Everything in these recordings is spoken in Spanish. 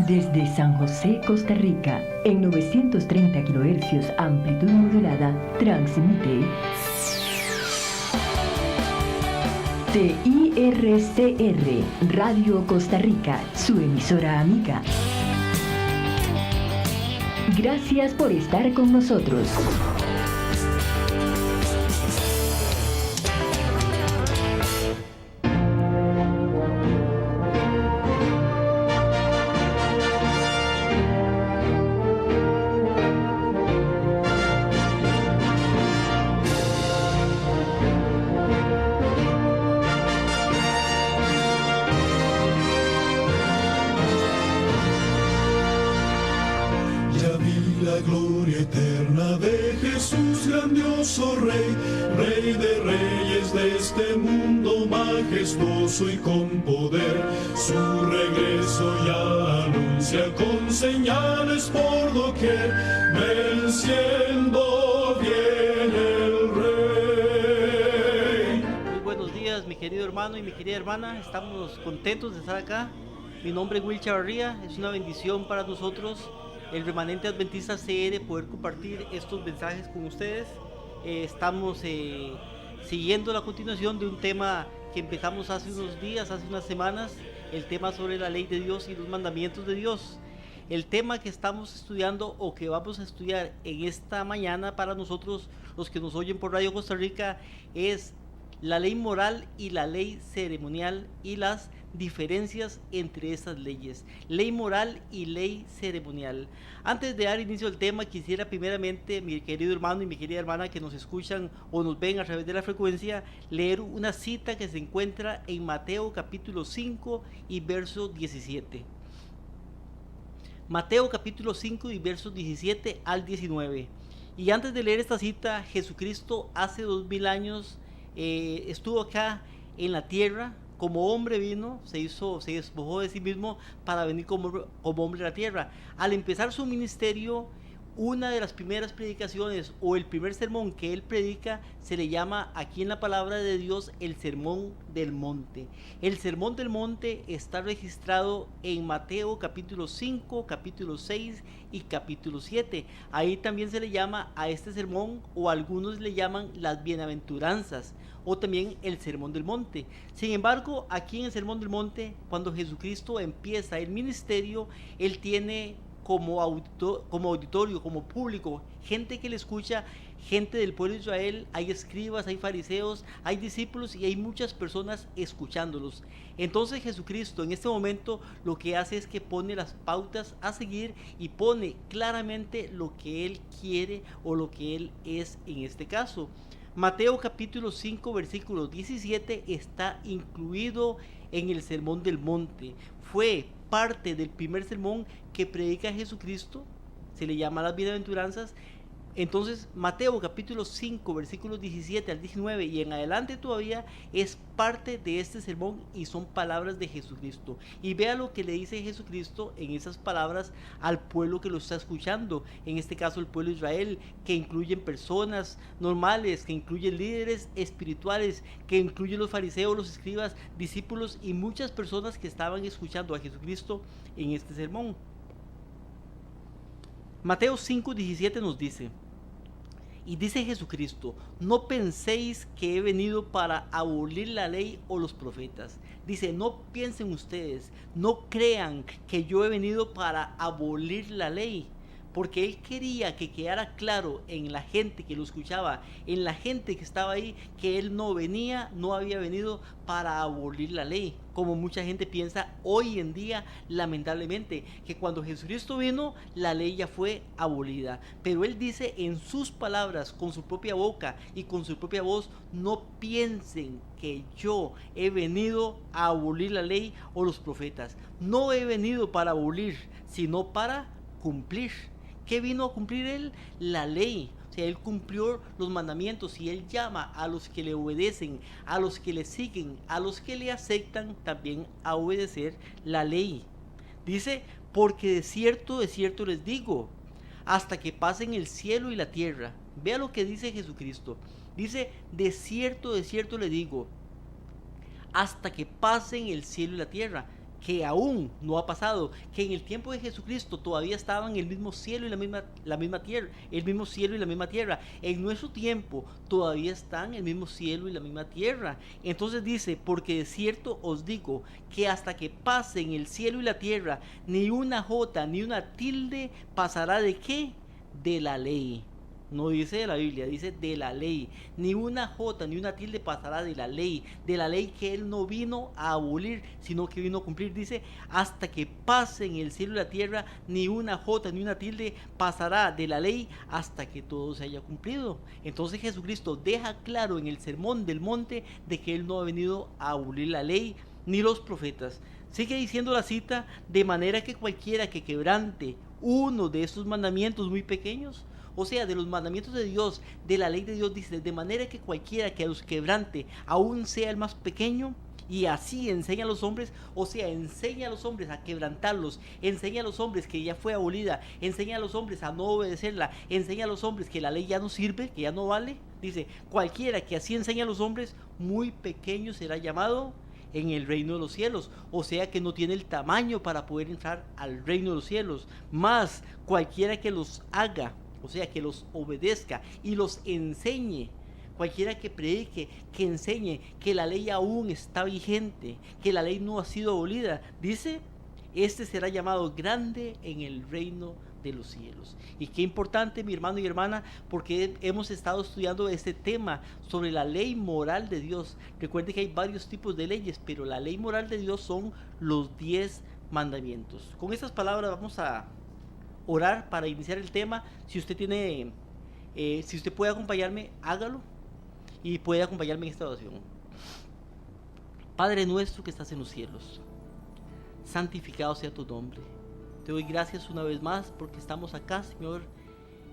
Desde San José, Costa Rica, en 930 kHz amplitud modulada, transmite TIRCR, Radio Costa Rica, su emisora amiga. Gracias por estar con nosotros. Y con poder su regreso ya anuncia con señales por doquier, venciendo viene el rey. Muy buenos días, mi querido hermano y mi querida hermana, estamos contentos de estar acá. Mi nombre es Will Chavarría, es una bendición para nosotros, el remanente adventista CR, poder compartir estos mensajes con ustedes. Estamos siguiendo la continuación de un tema que empezamos hace unos días, hace unas semanas, el tema sobre la ley de Dios y los mandamientos de Dios. El tema que estamos estudiando o que vamos a estudiar en esta mañana para nosotros, los que nos oyen por Radio Costa Rica, es la ley moral y la ley ceremonial y las diferencias entre estas leyes, ley moral y ley ceremonial. Antes de dar inicio al tema, quisiera primeramente, mi querido hermano y mi querida hermana que nos escuchan o nos ven a través de la frecuencia, leer una cita que se encuentra en Mateo capítulo 5 y verso 17. Mateo capítulo 5 y versos 17 al 19. Y antes de leer esta cita, Jesucristo hace 2000 años estuvo acá en la tierra. Como hombre vino, se despojó de sí mismo para venir como hombre a la tierra. Al empezar su ministerio, una de las primeras predicaciones o el primer sermón que él predica se le llama aquí en la palabra de Dios el Sermón del Monte. El Sermón del Monte está registrado en Mateo capítulo 5, capítulo 6 y capítulo 7. Ahí también se le llama a este sermón, o algunos le llaman las bienaventuranzas, o también el Sermón del Monte. Sin embargo, aquí en el Sermón del Monte, cuando Jesucristo empieza el ministerio, él tiene como auditorio, como público, gente que le escucha, gente del pueblo de Israel, hay escribas, hay fariseos, hay discípulos y hay muchas personas escuchándolos. Entonces Jesucristo en este momento lo que hace es que pone las pautas a seguir y pone claramente lo que él quiere o lo que él es en este caso. Mateo capítulo 5 versículo 17 está incluido en el Sermón del Monte. Fue parte del primer sermón que predica Jesucristo, se le llama las bienaventuranzas. Entonces Mateo capítulo 5 versículos 17 al 19 y en adelante todavía es parte de este sermón y son palabras de Jesucristo. Y vea lo que le dice Jesucristo en esas palabras al pueblo que lo está escuchando, en este caso el pueblo de Israel, que incluyen personas normales, que incluyen líderes espirituales, que incluyen los fariseos, los escribas, discípulos y muchas personas que estaban escuchando a Jesucristo en este sermón. Mateo 5:17 nos dice: y dice Jesucristo, no penséis que he venido para abolir la ley o los profetas. Dice, no piensen ustedes, no crean que yo he venido para abolir la ley. Porque él quería que quedara claro en la gente que lo escuchaba, en la gente que estaba ahí, que él no había venido para abolir la ley, como mucha gente piensa hoy en día, lamentablemente, que cuando Jesucristo vino, la ley ya fue abolida. Pero él dice en sus palabras, con su propia boca y con su propia voz, no piensen que yo he venido a abolir la ley o los profetas. No he venido para abolir, sino para cumplir. ¿Qué vino a cumplir él? La ley. O sea, él cumplió los mandamientos y él llama a los que le obedecen, a los que le siguen, a los que le aceptan también a obedecer la ley. Dice, porque de cierto les digo, hasta que pasen el cielo y la tierra. Vea lo que dice Jesucristo. Dice, de cierto le digo, hasta que pasen el cielo y la tierra. que aún no ha pasado, que en el tiempo de Jesucristo todavía estaban el mismo cielo y la misma tierra, el mismo cielo y la misma tierra. En nuestro tiempo todavía están el mismo cielo y la misma tierra. Entonces dice, porque de cierto os digo que hasta que pasen el cielo y la tierra, ni una jota ni una tilde pasará ¿de qué? De la ley. No dice de la Biblia, dice de la ley. Ni una jota ni una tilde pasará de la ley que Él no vino a abolir, sino que vino a cumplir. Dice, hasta que pasen el cielo y la tierra, ni una jota ni una tilde pasará de la ley hasta que todo se haya cumplido. Entonces Jesucristo deja claro en el sermón del monte de que Él no ha venido a abolir la ley ni los profetas. Sigue diciendo la cita, de manera que cualquiera que quebrante uno de estos mandamientos muy pequeños, o sea, de los mandamientos de Dios, de la ley de Dios, dice, de manera que cualquiera que los quebrante, aún sea el más pequeño, y así enseña a los hombres, o sea, enseña a los hombres a quebrantarlos, enseña a los hombres que ya fue abolida, enseña a los hombres a no obedecerla, enseña a los hombres que la ley ya no sirve, que ya no vale. Dice, cualquiera que así enseña a los hombres, muy pequeño será llamado en el reino de los cielos, o sea que no tiene el tamaño para poder entrar al reino de los cielos. Más cualquiera que los haga, o sea, que los obedezca y los enseñe, cualquiera que predique, que enseñe que la ley aún está vigente, que la ley no ha sido abolida, dice, este será llamado grande en el reino de los cielos. Y qué importante, mi hermano y hermana, porque hemos estado estudiando este tema sobre la ley moral de Dios. Recuerde que hay varios tipos de leyes, pero la ley moral de Dios son los 10 mandamientos. Con estas palabras vamos a orar para iniciar el tema. Si usted tiene, si usted puede acompañarme, hágalo, y puede acompañarme en esta oración. Padre nuestro que estás en los cielos, santificado sea tu nombre. Te doy gracias una vez más porque estamos acá, Señor,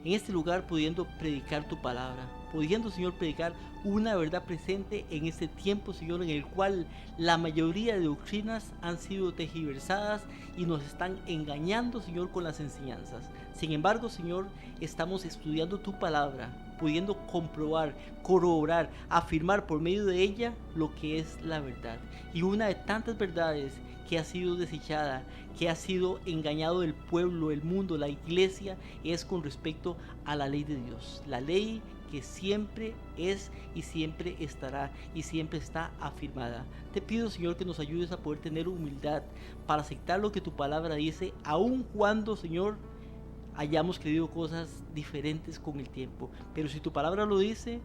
en este lugar pudiendo predicar tu palabra, pudiendo, Señor, predicar una verdad presente en este tiempo, Señor, en el cual la mayoría de doctrinas han sido tergiversadas y nos están engañando, Señor, con las enseñanzas. Sin embargo, Señor, estamos estudiando tu palabra, pudiendo comprobar, corroborar, afirmar por medio de ella lo que es la verdad. Y una de tantas verdades que ha sido desechada, que ha sido engañado el pueblo, el mundo, la iglesia, es con respecto a la ley de Dios. La ley que siempre es y siempre estará y siempre está afirmada. Te pido, Señor, que nos ayudes a poder tener humildad para aceptar lo que tu palabra dice, aun cuando, Señor, hayamos creído cosas diferentes con el tiempo. Pero si tu palabra lo dice,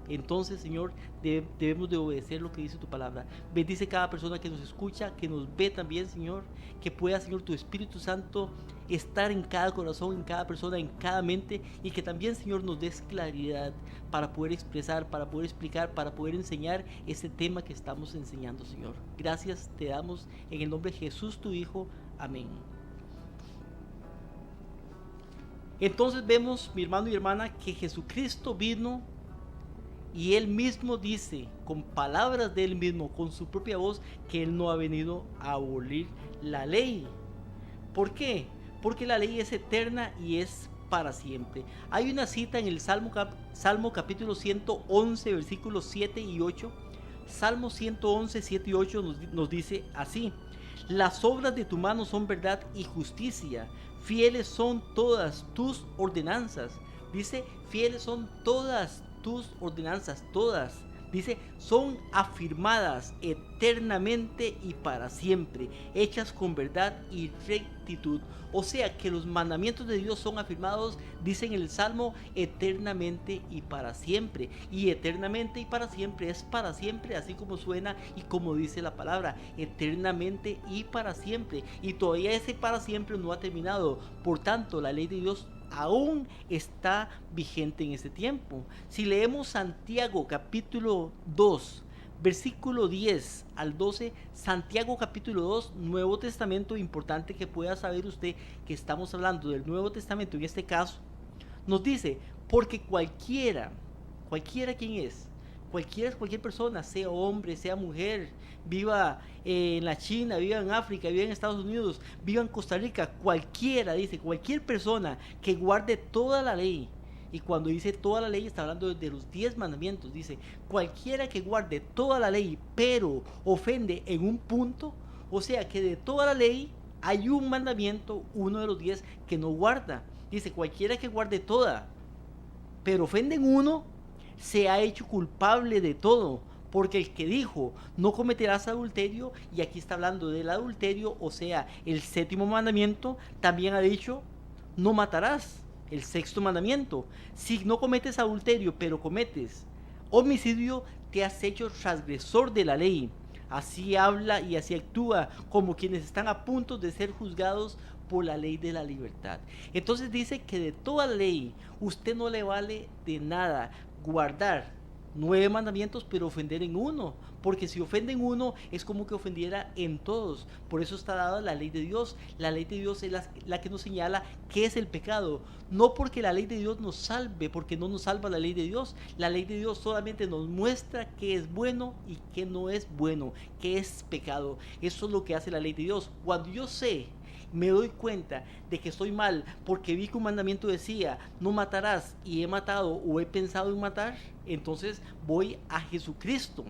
entonces, Señor, debemos de obedecer lo que dice tu palabra. Bendice cada persona que nos escucha, que nos ve también, Señor, que pueda, Señor, tu Espíritu Santo estar en cada corazón, en cada persona, en cada mente, y que también, Señor, nos des claridad para poder expresar, para poder explicar, para poder enseñar ese tema que estamos enseñando, Señor. Gracias te damos en el nombre de Jesús, tu Hijo. Amén. Entonces vemos, mi hermano y hermana, que Jesucristo vino y Él mismo dice, con palabras de Él mismo, con su propia voz, que Él no ha venido a abolir la ley. ¿Por qué? Porque la ley es eterna y es para siempre. Hay una cita en el Salmo capítulo 111, versículos 7 y 8. Salmo 111, 7 y 8 nos dice así: las obras de tu mano son verdad y justicia, fieles son todas tus ordenanzas. Dice, fieles son todas tus ordenanzas, todas. Dice, son afirmadas eternamente y para siempre, hechas con verdad y rectitud. O sea que los mandamientos de Dios son afirmados, dice en el Salmo, eternamente y para siempre. Y eternamente y para siempre es para siempre, así como suena y como dice la palabra, eternamente y para siempre. Y todavía ese para siempre no ha terminado. Por tanto, la ley de Dios aún está vigente en este tiempo. Si leemos Santiago capítulo 2, versículo 10 al 12, Santiago capítulo 2, Nuevo Testamento, importante que pueda saber usted que estamos hablando del Nuevo Testamento en este caso, nos dice, porque cualquiera quien es, cualquier persona, sea hombre, sea mujer, viva en la China, viva en África, viva en Estados Unidos, viva en Costa Rica, cualquiera, dice, cualquier persona que guarde toda la ley. Y cuando dice toda la ley está hablando de los 10 mandamientos. Dice, cualquiera que guarde toda la ley, pero ofende en un punto, O sea que de toda la ley hay un mandamiento, uno de los 10, que no guarda. Dice, cualquiera que guarde toda, pero ofende en uno, se ha hecho culpable de todo. Porque el que dijo, no cometerás adulterio, y aquí está hablando del adulterio, o sea, el séptimo mandamiento, también ha dicho, no matarás, el sexto mandamiento. Si no cometes adulterio, pero cometes homicidio, te has hecho transgresor de la ley. Así habla y así actúa como quienes están a punto de ser juzgados por la ley de la libertad. Entonces dice que de toda ley usted no le vale de nada guardar 9 mandamientos, pero ofender en uno, porque si ofende en uno es como que ofendiera en todos. Por eso está dada la ley de Dios. La ley de Dios es la que nos señala qué es el pecado, no porque la ley de Dios nos salve, porque no nos salva la ley de Dios. La ley de Dios solamente nos muestra qué es bueno y qué no es bueno, qué es pecado. Eso es lo que hace la ley de Dios. Cuando yo sé, me doy cuenta de que estoy mal porque vi que un mandamiento decía no matarás y he matado o he pensado en matar, entonces voy a Jesucristo.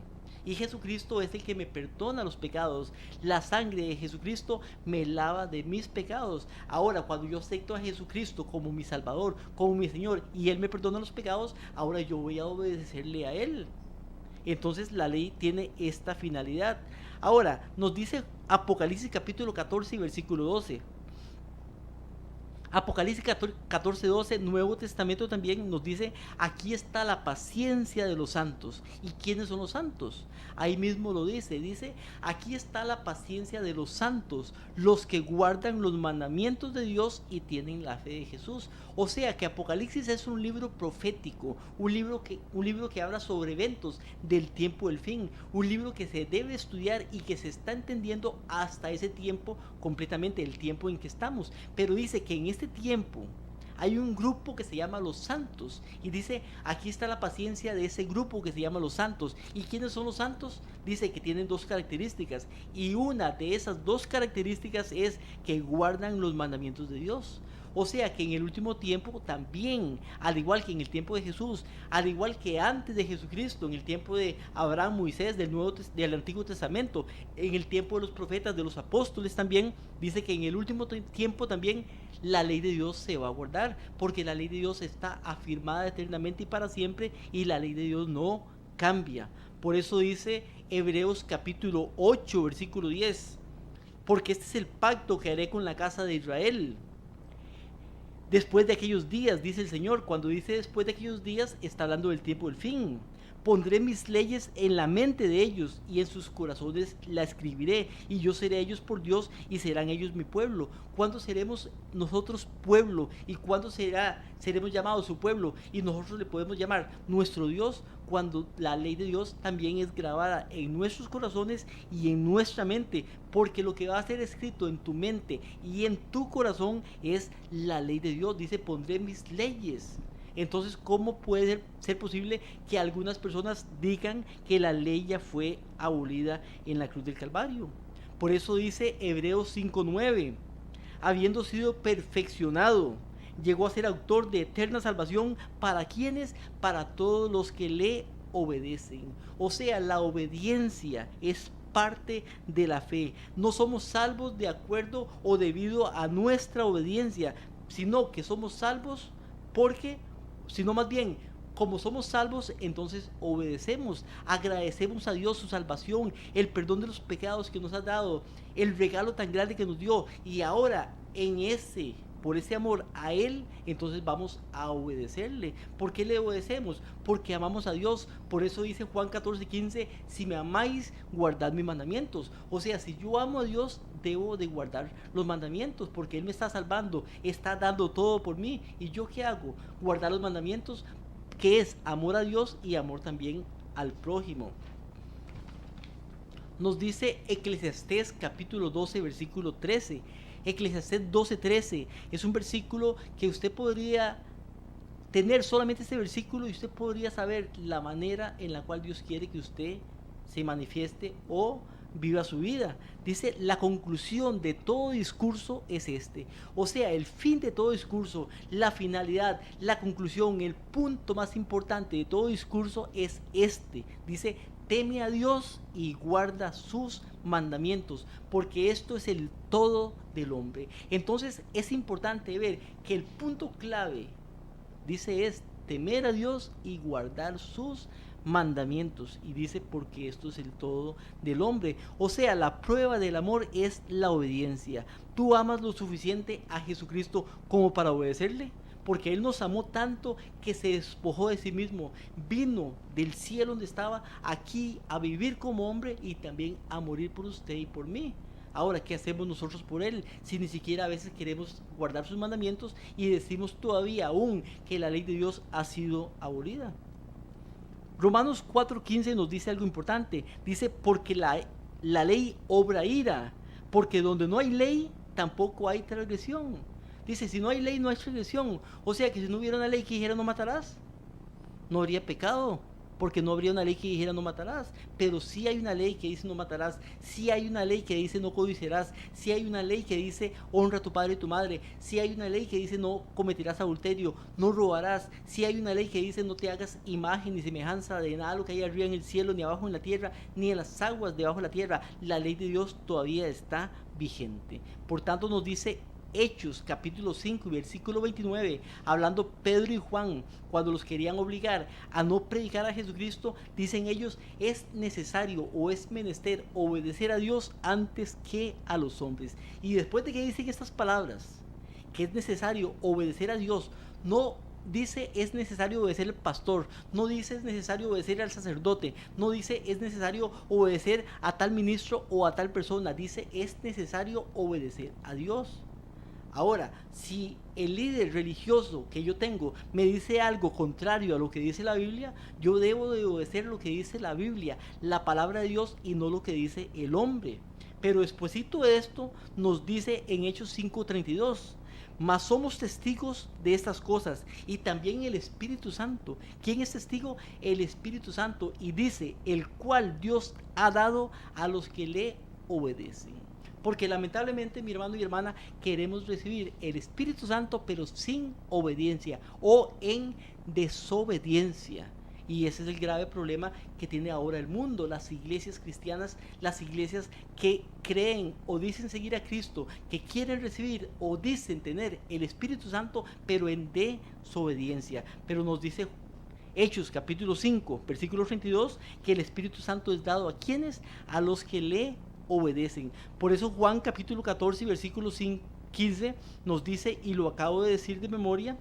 Y Jesucristo es el que me perdona los pecados. La sangre de Jesucristo me lava de mis pecados. Ahora, cuando yo acepto a Jesucristo como mi Salvador, como mi Señor, y Él me perdona los pecados, ahora yo voy a obedecerle a Él. Entonces la ley tiene esta finalidad. Ahora, nos dice Apocalipsis capítulo 14 y versículo 12. Apocalipsis 14, 12, Nuevo Testamento también nos dice, aquí está la paciencia de los santos. ¿Y quiénes son los santos? Ahí mismo lo dice, aquí está la paciencia de los santos, los que guardan los mandamientos de Dios y tienen la fe de Jesús. O sea que Apocalipsis es un libro profético, un libro que habla sobre eventos del tiempo del fin, un libro que se debe estudiar y que se está entendiendo hasta ese tiempo completamente, el tiempo en que estamos. Pero dice que en este tiempo hay un grupo que se llama los santos y dice, aquí está la paciencia de ese grupo que se llama los santos. ¿Y quiénes son los santos? Dice que tienen 2 características, y una de esas 2 características es que guardan los mandamientos de Dios. O sea que en el último tiempo también, al igual que en el tiempo de Jesús, al igual que antes de Jesucristo, en el tiempo de Abraham, Moisés, del Antiguo Testamento, en el tiempo de los profetas, de los apóstoles también, dice que en el último tiempo también la ley de Dios se va a guardar, porque la ley de Dios está afirmada eternamente y para siempre, y la ley de Dios no cambia. Por eso dice Hebreos capítulo 8, versículo 10, porque este es el pacto que haré con la casa de Israel. Después de aquellos días, dice el Señor. Cuando dice después de aquellos días, está hablando del tiempo del fin. Pondré mis leyes en la mente de ellos y en sus corazones la escribiré, y yo seré ellos por Dios y serán ellos mi pueblo. ¿Cuándo seremos nosotros pueblo? ¿Y cuándo seremos llamados su pueblo? Y nosotros le podemos llamar nuestro Dios cuando la ley de Dios también es grabada en nuestros corazones y en nuestra mente, porque lo que va a ser escrito en tu mente y en tu corazón es la ley de Dios. Dice, pondré mis leyes. Entonces, ¿cómo puede ser posible que algunas personas digan que la ley ya fue abolida en la cruz del Calvario? Por eso dice Hebreos 5:9, habiendo sido perfeccionado, llegó a ser autor de eterna salvación. ¿Para quiénes? Para todos los que le obedecen. O sea, la obediencia es parte de la fe. No somos salvos de acuerdo o debido a nuestra obediencia, sino que somos salvos sino más bien, como somos salvos, entonces obedecemos, agradecemos a Dios su salvación, el perdón de los pecados que nos ha dado, el regalo tan grande que nos dio, y ahora por ese amor a Él, entonces vamos a obedecerle. ¿Por qué le obedecemos? Porque amamos a Dios. Por eso dice Juan 14:15, si me amáis, guardad mis mandamientos. O sea, si yo amo a Dios, debo de guardar los mandamientos, porque Él me está salvando, está dando todo por mí. ¿Y yo qué hago? Guardar los mandamientos, que es amor a Dios y amor también al prójimo. Nos dice Eclesiastés capítulo 12, versículo 13. Eclesiastés 12:13 es un versículo que usted podría tener solamente este versículo y usted podría saber la manera en la cual Dios quiere que usted se manifieste o viva su vida. Dice, la conclusión de todo discurso es este. O sea, el fin de todo discurso, la finalidad, la conclusión, el punto más importante de todo discurso es este. Dice, teme a Dios y guarda sus mandamientos, porque esto es el todo del hombre. Entonces es importante ver que el punto clave, dice, es temer a Dios y guardar sus mandamientos, y dice porque esto es el todo del hombre. O sea, la prueba del amor es la obediencia. ¿Tú amas lo suficiente a Jesucristo como para obedecerle? Porque Él nos amó tanto que se despojó de sí mismo, vino del cielo donde estaba aquí a vivir como hombre y también a morir por usted y por mí. Ahora, ¿qué hacemos nosotros por Él? Si ni siquiera a veces queremos guardar sus mandamientos y decimos todavía aún que la ley de Dios ha sido abolida. Romanos 4:15 nos dice algo importante. Dice, porque la ley obra ira, porque donde no hay ley, tampoco hay transgresión. Dice, si no hay ley, no hay transgresión. O sea que si no hubiera una ley que dijera no matarás, no habría pecado, porque no habría una ley que dijera no matarás. Pero sí hay una ley que dice no matarás, sí hay una ley que dice no codiciarás, sí hay una ley que dice honra a tu padre y tu madre, sí hay una ley que dice no cometerás adulterio, no robarás, sí hay una ley que dice no te hagas imagen ni semejanza de nada lo que hay arriba en el cielo, ni abajo en la tierra, ni en las aguas debajo de la tierra. La ley de Dios todavía está vigente. Por tanto nos dice Hechos capítulo 5 y versículo 29, hablando Pedro y Juan, cuando los querían obligar a no predicar a Jesucristo, dicen ellos, es necesario o es menester obedecer a Dios antes que a los hombres. Y después de que dicen estas palabras, que es necesario obedecer a Dios, no dice es necesario obedecer al pastor, no dice es necesario obedecer al sacerdote, no dice es necesario obedecer a tal ministro o a tal persona, dice es necesario obedecer a Dios. Ahora, si el líder religioso que yo tengo me dice algo contrario a lo que dice la Biblia, yo debo de obedecer lo que dice la Biblia, la palabra de Dios, y no lo que dice el hombre. Pero despuesito de esto nos dice en Hechos 5:32, mas somos testigos de estas cosas, y también el Espíritu Santo. ¿Quién es testigo? El Espíritu Santo. Y dice, el cual Dios ha dado a los que le obedecen. Porque lamentablemente, mi hermano y hermana, queremos recibir el Espíritu Santo, pero sin obediencia o en desobediencia. Y ese es el grave problema que tiene ahora el mundo, las iglesias cristianas, las iglesias que creen o dicen seguir a Cristo, que quieren recibir o dicen tener el Espíritu Santo, pero en desobediencia. Pero nos dice Hechos capítulo 5, versículo 32, que el Espíritu Santo es dado a quienes, a los que le obedecen. Por eso Juan capítulo 14 versículo 15 nos dice, y lo acabo de decir de memoria,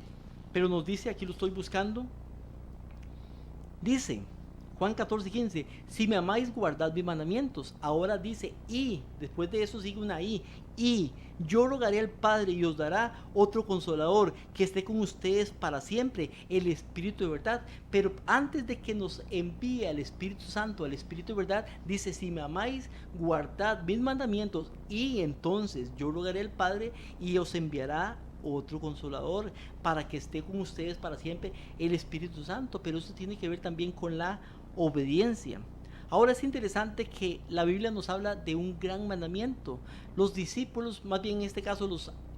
pero nos dice, aquí lo estoy buscando, dice Juan 14:15, si me amáis, guardad mis mandamientos. Ahora dice, y después de eso sigue una y yo rogaré al Padre y os dará otro consolador que esté con ustedes para siempre, el Espíritu de verdad. Pero antes de que nos envíe al Espíritu Santo, al Espíritu de verdad, dice, si me amáis, guardad mis mandamientos, y entonces yo rogaré al Padre y os enviará otro consolador para que esté con ustedes para siempre, el Espíritu Santo. Pero eso tiene que ver también con la obediencia. Ahora es interesante que la Biblia nos habla de un gran mandamiento. Los discípulos, más bien en este caso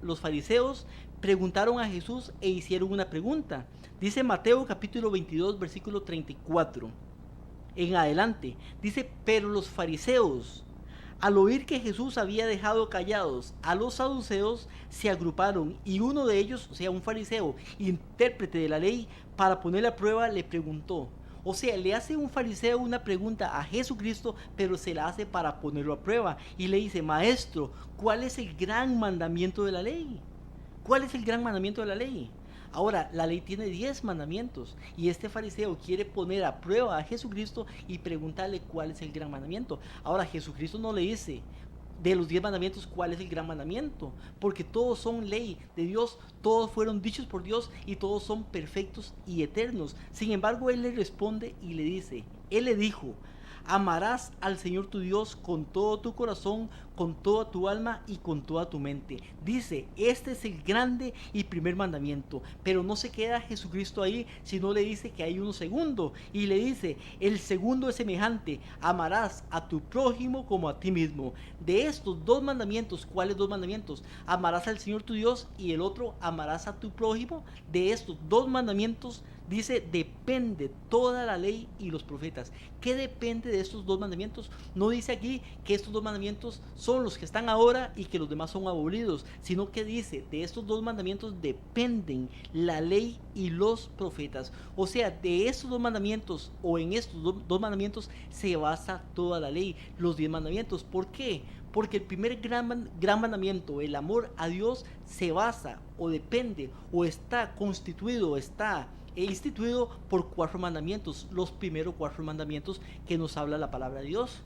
los fariseos, preguntaron a Jesús e hicieron una pregunta. Dice Mateo capítulo 22 versículo 34 en adelante, dice, pero los fariseos, al oír que Jesús había dejado callados a los saduceos, se agruparon, y uno de ellos, o sea, un fariseo, intérprete de la ley, para ponerle a prueba, le preguntó. O sea, le hace un fariseo una pregunta a Jesucristo, pero se la hace para ponerlo a prueba. Y le dice, maestro, ¿cuál es el gran mandamiento de la ley? ¿Cuál es el gran mandamiento de la ley? Ahora, la ley tiene 10 mandamientos y este fariseo quiere poner a prueba a Jesucristo y preguntarle cuál es el gran mandamiento. Ahora, Jesucristo no le dice de los 10 mandamientos cuál es el gran mandamiento, porque todos son ley de Dios, todos fueron dichos por Dios y todos son perfectos y eternos. Sin embargo, Él le responde y le dice, Él le dijo, amarás al Señor tu Dios con todo tu corazón, con toda tu alma y con toda tu mente. Dice, este es el grande y primer mandamiento. Pero no se queda Jesucristo ahí, sino le dice que hay uno segundo. Y le dice, el segundo es semejante, amarás a tu prójimo como a ti mismo. De estos 2 mandamientos, ¿cuáles 2 mandamientos? Amarás al Señor tu Dios y el otro, amarás a tu prójimo. De estos 2 mandamientos Dice, depende toda la ley y los profetas. ¿Qué depende de estos dos mandamientos? No dice aquí que estos dos mandamientos son los que están ahora y que los demás son abolidos, sino que dice, de estos dos mandamientos dependen la ley y los profetas. O sea, de estos dos mandamientos o en estos dos mandamientos se basa toda la ley, los 10 mandamientos. ¿Por qué? Porque el primer gran mandamiento, el amor a Dios, se basa o depende o está constituido, está instituido por 4 mandamientos, los primeros 4 mandamientos que nos habla la palabra de Dios.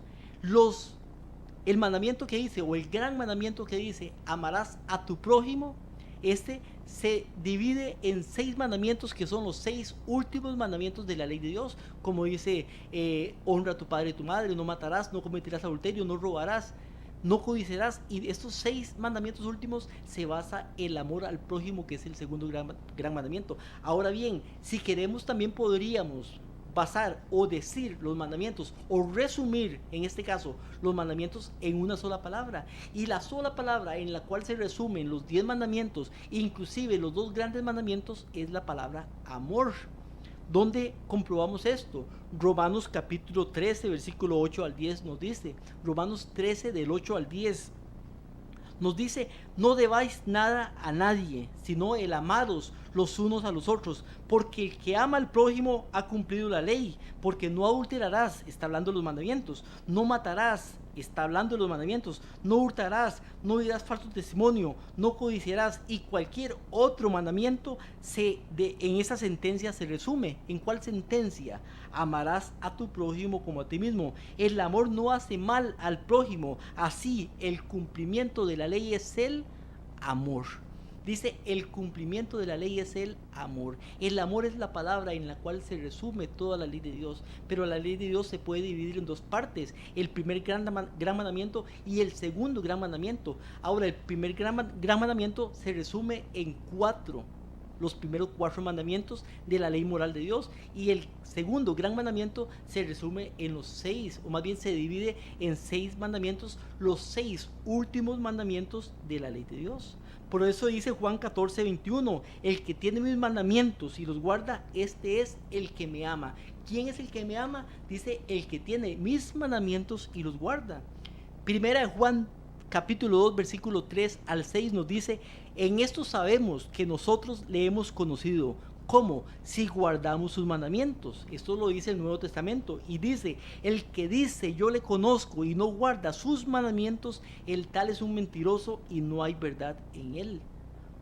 El mandamiento que dice, o el gran mandamiento que dice, amarás a tu prójimo, este se divide en 6 mandamientos que son los 6 últimos mandamientos de la ley de Dios, como dice, honra a tu padre y tu madre, no matarás, no cometerás adulterio, no robarás, no codiciarás. Y estos 6 mandamientos últimos se basa el amor al prójimo, que es el segundo gran mandamiento. Ahora bien, si queremos, también podríamos basar o decir los mandamientos o resumir, en este caso, los mandamientos en una sola palabra. Y la sola palabra en la cual se resumen los 10 mandamientos, inclusive los 2 grandes mandamientos, es la palabra amor. ¿Dónde comprobamos esto? Romanos capítulo 13, versículo 8 al 10 nos dice, Romanos 13 del 8 al 10, nos dice, no debáis nada a nadie, sino el amaros los unos a los otros, porque el que ama al prójimo ha cumplido la ley, porque no adulterarás, está hablando de los mandamientos, no matarás, está hablando de los mandamientos, no hurtarás, no dirás falso testimonio, no codiciarás, y cualquier otro mandamiento en esa sentencia se resume. ¿En cuál sentencia? Amarás a tu prójimo como a ti mismo. El amor no hace mal al prójimo, así el cumplimiento de la ley es el amor. Dice, el cumplimiento de la ley es el amor. El amor es la palabra en la cual se resume toda la ley de Dios. Pero la ley de Dios se puede dividir en 2 partes. El primer gran mandamiento y el segundo gran mandamiento. Ahora, el primer gran mandamiento se resume en 4. Los primeros 4 mandamientos de la ley moral de Dios. Y el segundo gran mandamiento se resume en los 6, o más bien se divide en 6 mandamientos, los 6 últimos mandamientos de la ley de Dios. Por eso dice Juan 14, 21, el que tiene mis mandamientos y los guarda, este es el que me ama. ¿Quién es el que me ama? Dice, el que tiene mis mandamientos y los guarda. Primera de Juan capítulo 2, versículo 3 al 6 nos dice, en esto sabemos que nosotros le hemos conocido. ¿Cómo? Si guardamos sus mandamientos. Esto lo dice el Nuevo Testamento. Y dice, el que dice yo le conozco y no guarda sus mandamientos, el tal es un mentiroso y no hay verdad en él.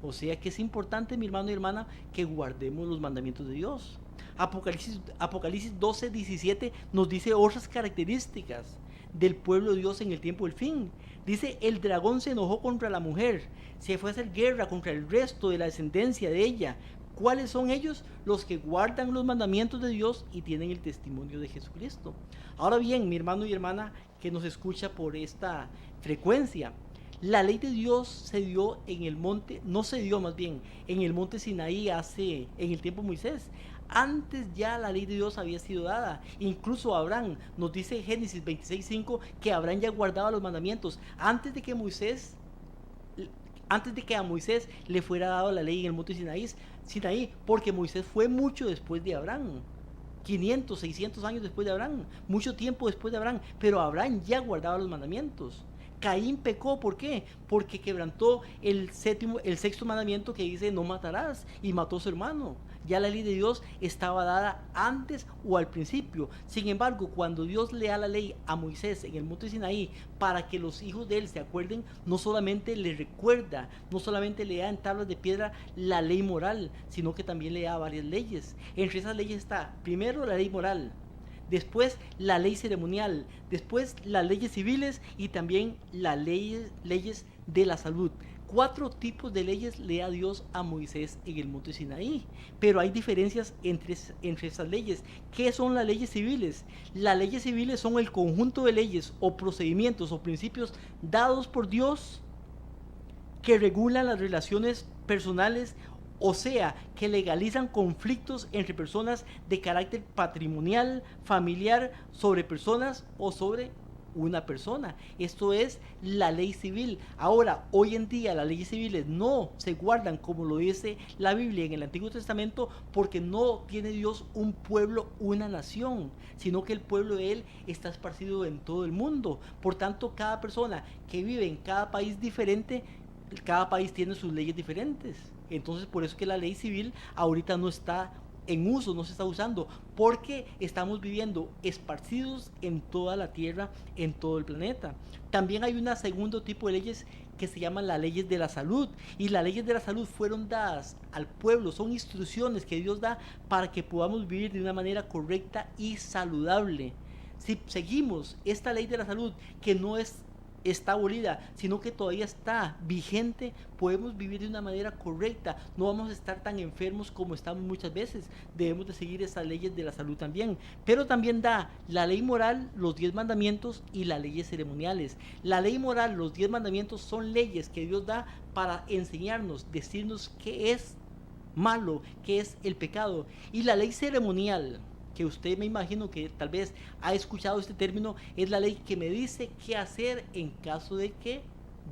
O sea que es importante, mi hermano y hermana, que guardemos los mandamientos de Dios. Apocalipsis 12, 17 nos dice otras características del pueblo de Dios en el tiempo del fin. Dice, el dragón se enojó contra la mujer, se fue a hacer guerra contra el resto de la descendencia de ella. ¿Cuáles son ellos? Los que guardan los mandamientos de Dios y tienen el testimonio de Jesucristo. Ahora bien, mi hermano y hermana que nos escucha por esta frecuencia, la ley de Dios se dio en el monte, no se dio más bien, en el monte Sinaí en el tiempo de Moisés. Antes ya la ley de Dios había sido dada. Incluso Abraham, nos dice Génesis 26:5, que Abraham ya guardaba los mandamientos antes de que a Moisés le fuera dado la ley en el monte Sinaí, porque Moisés fue mucho después de Abraham, 500, 600 años después de Abraham, mucho tiempo después de Abraham, pero Abraham ya guardaba los mandamientos. Caín pecó, ¿por qué? Porque quebrantó el 6º mandamiento que dice no matarás y mató a su hermano. Ya la ley de Dios estaba dada antes o al principio. Sin embargo, cuando Dios le da la ley a Moisés en el monte Sinaí para que los hijos de él se acuerden, no solamente le recuerda, no solamente le da en tablas de piedra la ley moral, sino que también le da varias leyes. Entre esas leyes está, primero, la ley moral, después la ley ceremonial, después las leyes civiles y también las leyes de la salud. 4 tipos de leyes le da Dios a Moisés en el monte Sinaí, pero hay diferencias entre esas leyes. ¿Qué son las leyes civiles? Las leyes civiles son el conjunto de leyes o procedimientos o principios dados por Dios que regulan las relaciones personales, o sea, que legalizan conflictos entre personas de carácter patrimonial, familiar, sobre personas o sobre una persona. Esto es la ley civil. Ahora, hoy en día las leyes civiles no se guardan como lo dice la Biblia en el Antiguo Testamento, porque no tiene Dios un pueblo, una nación, sino que el pueblo de Él está esparcido en todo el mundo. Por tanto, cada persona que vive en cada país diferente, cada país tiene sus leyes diferentes. Entonces, por eso que la ley civil ahorita no está en uso, no se está usando, porque estamos viviendo esparcidos en toda la tierra, en todo el planeta. También hay un segundo tipo de leyes que se llaman las leyes de la salud, y las leyes de la salud fueron dadas al pueblo, son instrucciones que Dios da para que podamos vivir de una manera correcta y saludable. Si seguimos esta ley de la salud, que no está abolida, sino que todavía está vigente, podemos vivir de una manera correcta, no vamos a estar tan enfermos como estamos muchas veces. Debemos de seguir esas leyes de la salud también, pero también da la ley moral, los 10 mandamientos y las leyes ceremoniales. La ley moral, los 10 mandamientos son leyes que Dios da para enseñarnos, decirnos qué es malo, qué es el pecado. Y la ley ceremonial, que usted me imagino que tal vez ha escuchado este término, es la ley que me dice qué hacer en caso de que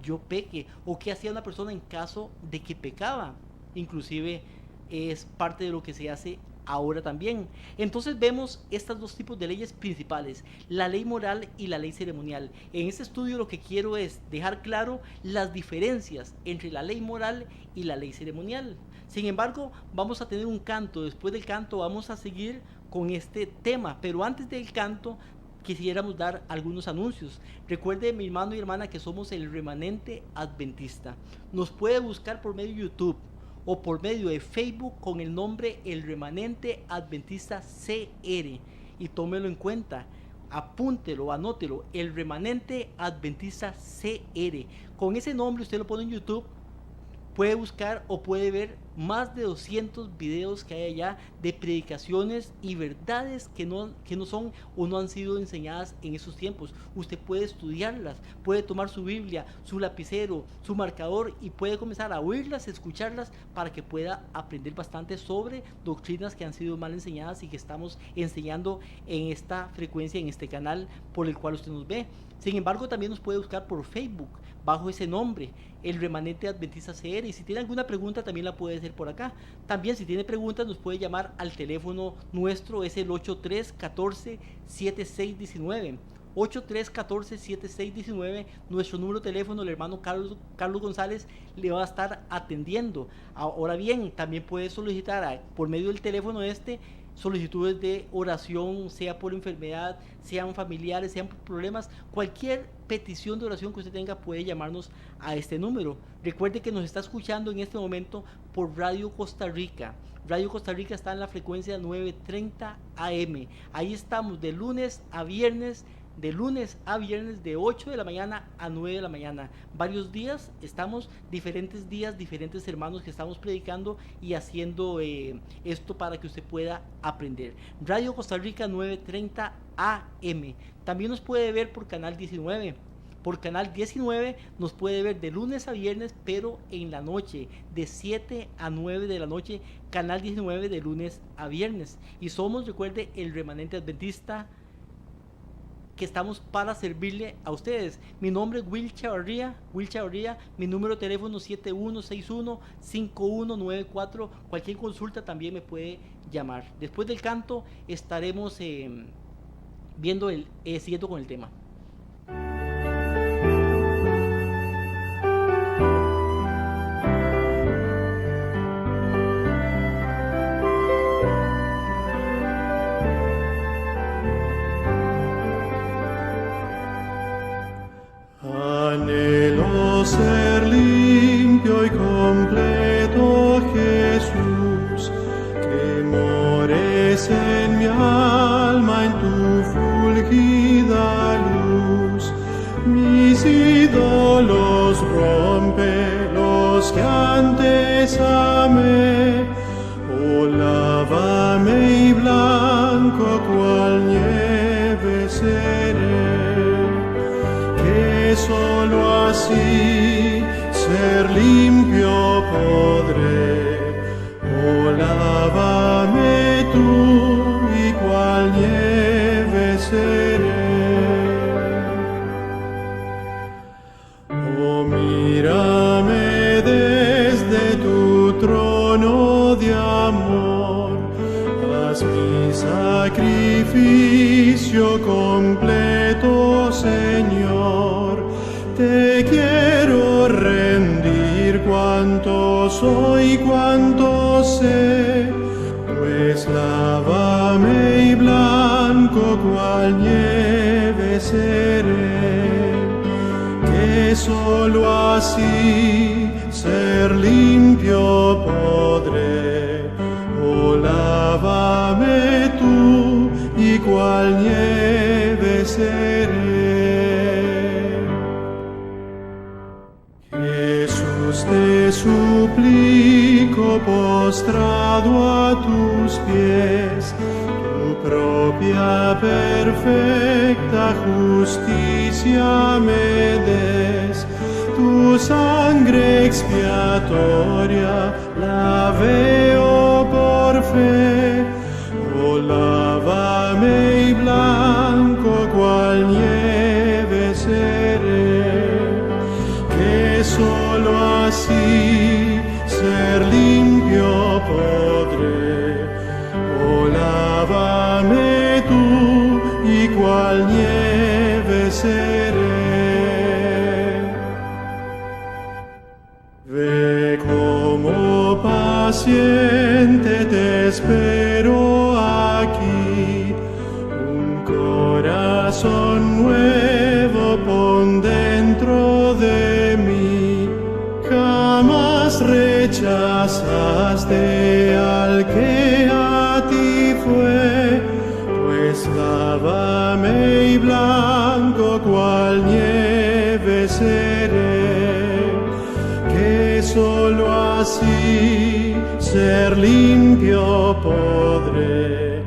yo peque, o qué hacía una persona en caso de que pecaba. Inclusive es parte de lo que se hace ahora también. Entonces vemos estos dos tipos de leyes principales, la ley moral y la ley ceremonial. En este estudio lo que quiero es dejar claro las diferencias entre la ley moral y la ley ceremonial. Sin embargo, vamos a tener un canto. Después del canto vamos a seguir con este tema, pero antes del canto quisiéramos dar algunos anuncios. Recuerde, mi hermano y hermana, que somos el Remanente Adventista. Nos puede buscar por medio de YouTube o por medio de Facebook con el nombre El Remanente Adventista CR, y tómelo en cuenta, apúntelo, anótelo, El Remanente Adventista CR. Con ese nombre usted lo pone en YouTube, puede buscar o puede ver más de 200 videos que hay allá de predicaciones y verdades que no son o no han sido enseñadas en esos tiempos. Usted puede estudiarlas, puede tomar su Biblia, su lapicero, su marcador, y puede comenzar a oírlas, escucharlas, para que pueda aprender bastante sobre doctrinas que han sido mal enseñadas y que estamos enseñando en esta frecuencia, en este canal por el cual usted nos ve. Sin embargo, también nos puede buscar por Facebook bajo ese nombre, El Remanente Adventista CR, y si tiene alguna pregunta también la puede hacer por acá. También, si tiene preguntas, nos puede llamar al teléfono nuestro, es el 8314-7619. 8314-7619, nuestro número de teléfono. El hermano Carlos González le va a estar atendiendo. Ahora bien, también puede solicitar por medio del teléfono solicitudes de oración, sea por enfermedad, sean familiares, sean por problemas. Cualquier petición de oración que usted tenga puede llamarnos a este número. Recuerde que nos está escuchando en este momento por Radio Costa Rica. Radio Costa Rica está en la frecuencia 930 AM. Ahí estamos de lunes a viernes de 8 de la mañana a 9 de la mañana. Varios días estamos, diferentes días, diferentes hermanos que estamos predicando y haciendo esto para que usted pueda aprender. Radio Costa Rica 930 AM. También nos puede ver por Canal 19. Por Canal 19 nos puede ver de lunes a viernes, pero en la noche, de 7 a 9 de la noche, Canal 19 de lunes a viernes. Y somos, recuerde, el Remanente Adventista, que estamos para servirle a ustedes. Mi nombre es Will Chavarría, mi número de teléfono 7161-5194. Cualquier consulta también me puede llamar. Después del canto estaremos siguiendo con el tema. Anhelo ser limpio y completo, Jesús, que mores en mi alma en tu fulgida luz. Mis ídolos rompe, los que antes amé, oh lávame y blanco cual nieve seré. Solo así ser limpio podré, oh lávame tú y cual nieve seré. Sálvame desde tu trono de amor. Haz mi sacrificio completo, Señor. Te quiero rendir cuanto soy, cuanto sé, pues lávame y blanco cual nieve seré, que solo así ser limpio podré. Oh, lávame tú y cual nieve seré. Jesús, te suplico postrado a tus pies, tu propia perfecta justicia me des, tu sangre expiatoria la veo por fe. Oh, lávame y blanco cual nieve seré, que solo así ser limpio podré. Oh, lávame tú y cual nieve seré. Ve como paciente te espero aquí, un corazón nuevo pon dentro de mí. Jamás rechazaste al que a ti fue, pues lávame y blanco cual nieve seré, que solo así ser limpio podré.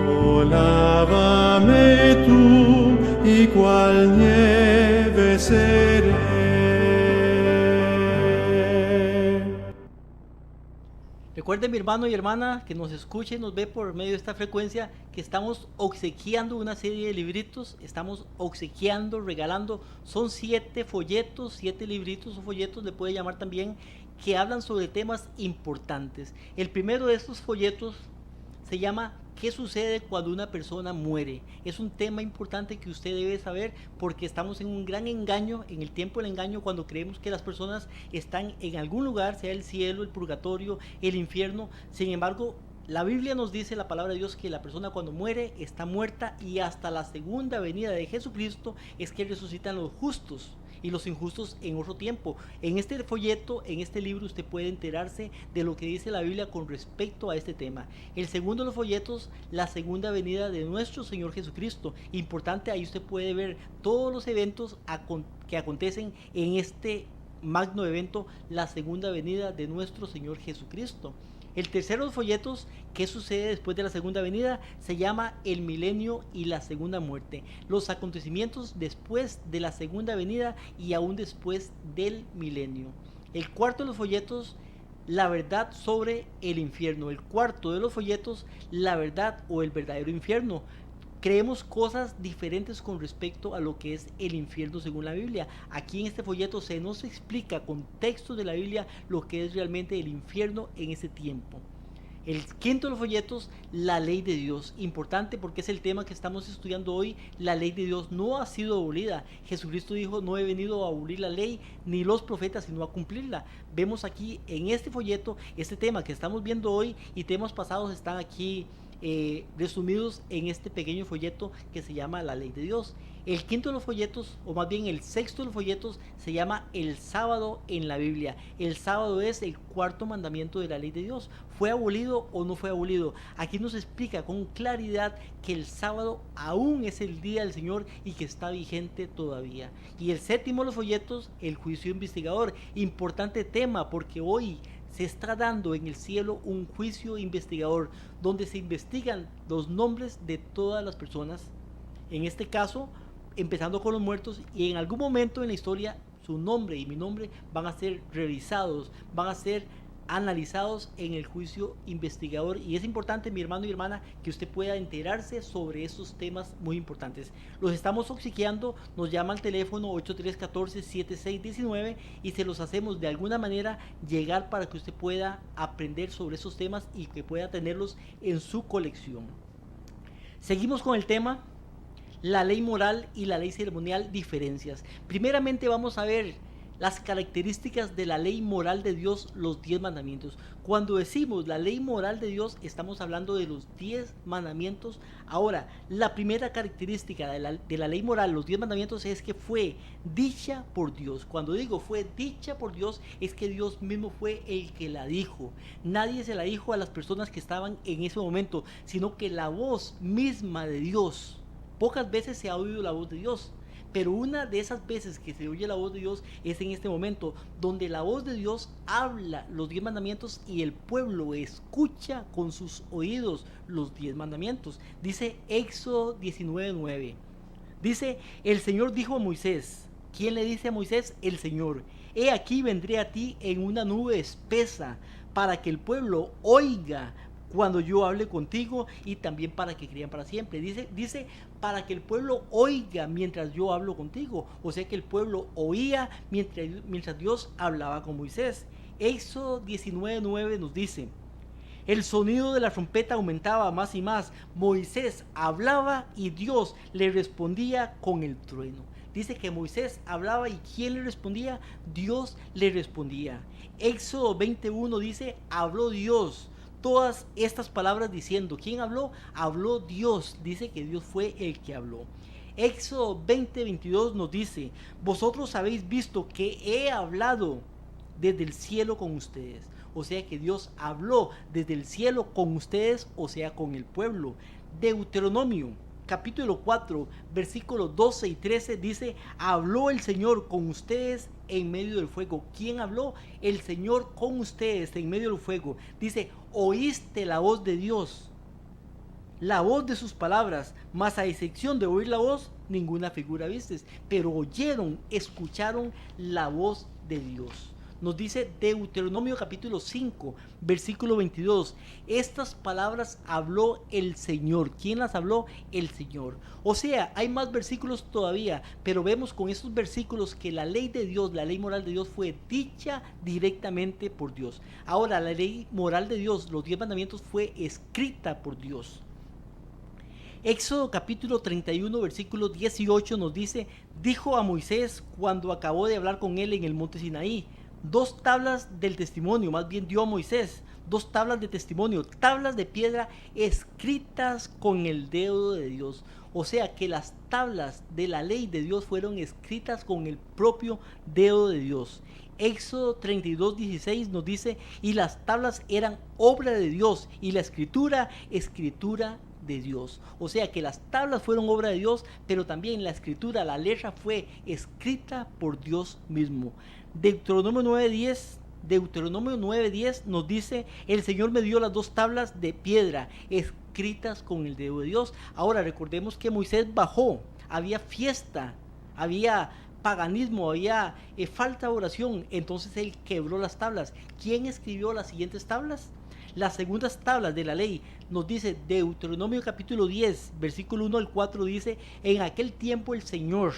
Oh, lávame tú y cual nieve seré. Recuerde, mi hermano y hermana que nos escuche y nos ve por medio de esta frecuencia, que estamos obsequiando una serie de libritos, estamos obsequiando, regalando, son 7 folletos, 7 libritos o folletos, le puede llamar también, que hablan sobre temas importantes. El primero de estos folletos se llama ¿Qué sucede cuando una persona muere? Es un tema importante que usted debe saber, porque estamos en un gran engaño, en el tiempo del engaño, cuando creemos que las personas están en algún lugar, sea el cielo, el purgatorio, el infierno. Sin embargo, la Biblia nos dice, la palabra de Dios, que la persona cuando muere está muerta, y hasta la segunda venida de Jesucristo es que resucitan los justos y los injustos en otro tiempo. En este folleto, en este libro, usted puede enterarse de lo que dice la Biblia con respecto a este tema. El segundo de los folletos, la segunda venida de nuestro Señor Jesucristo. Importante, ahí usted puede ver todos los eventos que acontecen en este magno evento, la segunda venida de nuestro Señor Jesucristo. El tercero de los folletos, ¿qué sucede después de la segunda venida?, se llama El milenio y la segunda muerte. Los acontecimientos después de la segunda venida y aún después del milenio. El cuarto de los folletos, la verdad sobre el infierno. El cuarto de los folletos, la verdad o el verdadero infierno. Creemos cosas diferentes con respecto a lo que es el infierno según la Biblia. Aquí en este folleto se nos explica con textos de la Biblia lo que es realmente el infierno en ese tiempo. El quinto de los folletos, la ley de Dios. Importante porque es el tema que estamos estudiando hoy. La ley de Dios no ha sido abolida. Jesucristo dijo: no he venido a abolir la ley ni los profetas, sino a cumplirla. Vemos aquí en este folleto este tema que estamos viendo hoy, y temas pasados están aquí resumidos en este pequeño folleto que se llama la ley de Dios. El quinto de los folletos, o más bien el sexto de los folletos, se llama el sábado en la Biblia. El sábado es el cuarto mandamiento de la ley de Dios. ¿Fue abolido o no fue abolido? Aquí nos explica con claridad que el sábado aún es el día del Señor y que está vigente todavía. Y el séptimo de los folletos, el juicio investigador. Importante tema, porque hoy se está dando en el cielo un juicio investigador donde se investigan los nombres de todas las personas, en este caso empezando con los muertos, y en algún momento en la historia su nombre y mi nombre van a ser revisados, van a ser analizados en el juicio investigador, y es importante, mi hermano y hermana, que usted pueda enterarse sobre estos temas muy importantes. Los estamos obsequiando, nos llama al teléfono 8314-7619 y se los hacemos de alguna manera llegar para que usted pueda aprender sobre esos temas y que pueda tenerlos en su colección. Seguimos con el tema, la ley moral y la ley ceremonial, diferencias. Primeramente vamos a ver las características de la ley moral de Dios, los 10 mandamientos. Cuando decimos la ley moral de Dios, estamos hablando de los 10 mandamientos. Ahora, la primera característica de la ley moral, los 10 mandamientos, es que fue dicha por Dios. Cuando digo fue dicha por Dios, es que Dios mismo fue el que la dijo. Nadie se la dijo a las personas que estaban en ese momento, sino que la voz misma de Dios. Pocas veces se ha oído la voz de Dios, pero una de esas veces que se oye la voz de Dios es en este momento, donde la voz de Dios habla los 10 mandamientos y el pueblo escucha con sus oídos los 10 mandamientos. Dice Éxodo 19:9. Dice, el Señor dijo a Moisés. ¿Quién le dice a Moisés? El Señor. He aquí vendré a ti en una nube espesa para que el pueblo oiga cuando yo hable contigo y también para que crean para siempre. Dice para que el pueblo oiga mientras yo hablo contigo. O sea que el pueblo oía mientras Dios hablaba con Moisés. Éxodo 19:9 nos dice, el sonido de la trompeta aumentaba más y más. Moisés hablaba y Dios le respondía con el trueno. Dice que Moisés hablaba y ¿quién le respondía? Dios le respondía. Éxodo 20:1 dice, habló Dios todas estas palabras diciendo. ¿Quién habló? Habló Dios. Dice que Dios fue el que habló. Éxodo 20:22 nos dice, vosotros habéis visto que he hablado desde el cielo con ustedes. O sea que Dios habló desde el cielo con ustedes, o sea con el pueblo. Deuteronomio capítulo 4 versículos 12 y 13 dice, habló el Señor con ustedes en medio del fuego. ¿Quién habló? El Señor con ustedes en medio del fuego. Dice, oíste la voz de Dios, la voz de sus palabras, mas a excepción de oír la voz, ninguna figura vistes. Pero oyeron, escucharon la voz de Dios. Nos dice Deuteronomio capítulo 5, versículo 22. Estas palabras habló el Señor. ¿Quién las habló? El Señor. O sea, hay más versículos todavía, pero vemos con estos versículos que la ley de Dios, la ley moral de Dios fue dicha directamente por Dios. Ahora, la ley moral de Dios, los 10 mandamientos, fue escrita por Dios. Éxodo capítulo 31 versículo 18 nos dice, dijo a Moisés cuando acabó de hablar con él en el monte Sinaí, 2 tablas del testimonio, más bien dio a Moisés 2 tablas de testimonio, tablas de piedra escritas con el dedo de Dios. O sea que las tablas de la ley de Dios fueron escritas con el propio dedo de Dios. Éxodo 32:16 nos dice, y las tablas eran obra de Dios y la escritura de Dios. O sea que las tablas fueron obra de Dios, pero también la escritura, la letra fue escrita por Dios mismo. Deuteronomio 9:10 nos dice, el Señor me dio las 2 tablas de piedra escritas con el dedo de Dios. Ahora recordemos que Moisés bajó, había fiesta, había paganismo, había falta de oración, entonces él quebró las tablas. ¿Quién escribió las siguientes tablas? Las segundas tablas de la ley, nos dice Deuteronomio capítulo 10, versículo 1 al 4, dice, en aquel tiempo el Señor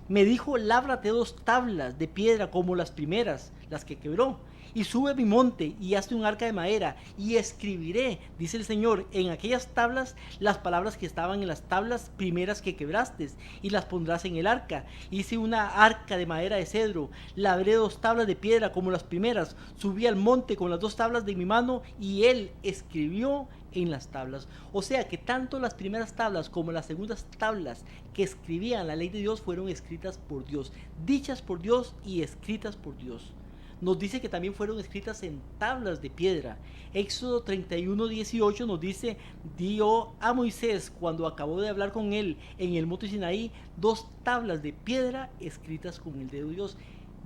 me dijo, lábrate 2 tablas de piedra como las primeras, las que quebró, y sube a mi monte y hazte un arca de madera, y escribiré, dice el Señor, en aquellas tablas las palabras que estaban en las tablas primeras que quebraste, y las pondrás en el arca. Hice una arca de madera de cedro, labré 2 tablas de piedra como las primeras, subí al monte con las 2 tablas de mi mano, y él escribió en las tablas. O sea que tanto las primeras tablas como las segundas tablas que escribían la ley de Dios fueron escritas por Dios, dichas por Dios y escritas por Dios. Nos dice que también fueron escritas en tablas de piedra. Éxodo 31:18 nos dice, dio a Moisés cuando acabó de hablar con él en el monte Sinaí 2 tablas de piedra escritas con el dedo de Dios,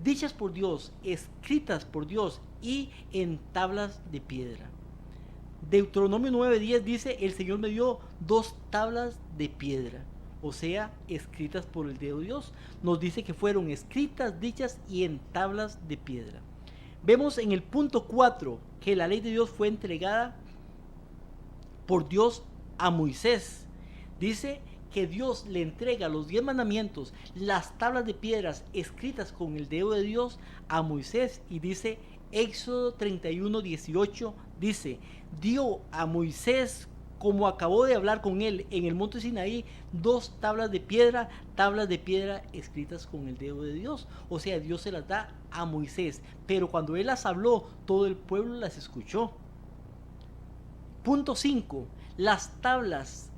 dichas por Dios, escritas por Dios y en tablas de piedra. Deuteronomio 9:10 dice, el Señor me dio 2 tablas de piedra, o sea, escritas por el dedo de Dios. Nos dice que fueron escritas, dichas y en tablas de piedra. Vemos en el punto 4 que la ley de Dios fue entregada por Dios a Moisés. Dice que Dios le entrega los 10 mandamientos, las tablas de piedras escritas con el dedo de Dios a Moisés. Y dice Éxodo 31:18, dice, dio a Moisés, como acabó de hablar con él en el monte Sinaí, 2 tablas de piedra escritas con el dedo de Dios. O sea, Dios se las da a Moisés, pero cuando él las habló, todo el pueblo las escuchó. Punto 5. Las tablas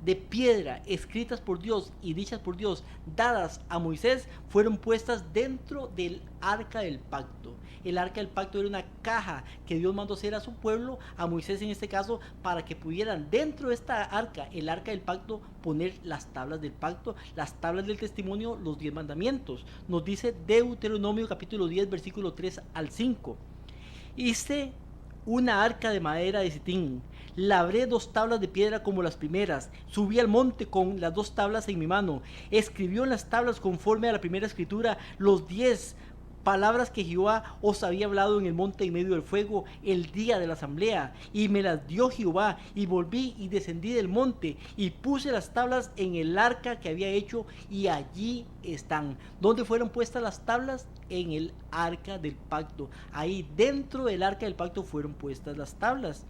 de piedra escritas por Dios y dichas por Dios, dadas a Moisés, fueron puestas dentro del arca del pacto. El arca del pacto era una caja que Dios mandó hacer a su pueblo, a Moisés en este caso, para que pudieran dentro de esta arca, el arca del pacto, poner las tablas del pacto, las tablas del testimonio, los 10 mandamientos. Nos dice Deuteronomio capítulo 10 versículo 3 al 5. Hice una arca de madera de sitín, labré 2 tablas de piedra como las primeras, subí al monte con las 2 tablas en mi mano, escribió en las tablas conforme a la primera escritura los 10 palabras que Jehová os había hablado en el monte en medio del fuego el día de la asamblea, y me las dio Jehová, y volví y descendí del monte y puse las tablas en el arca que había hecho, y allí están. ¿Dónde fueron puestas las tablas? En el arca del pacto. Ahí dentro del arca del pacto fueron puestas las tablas.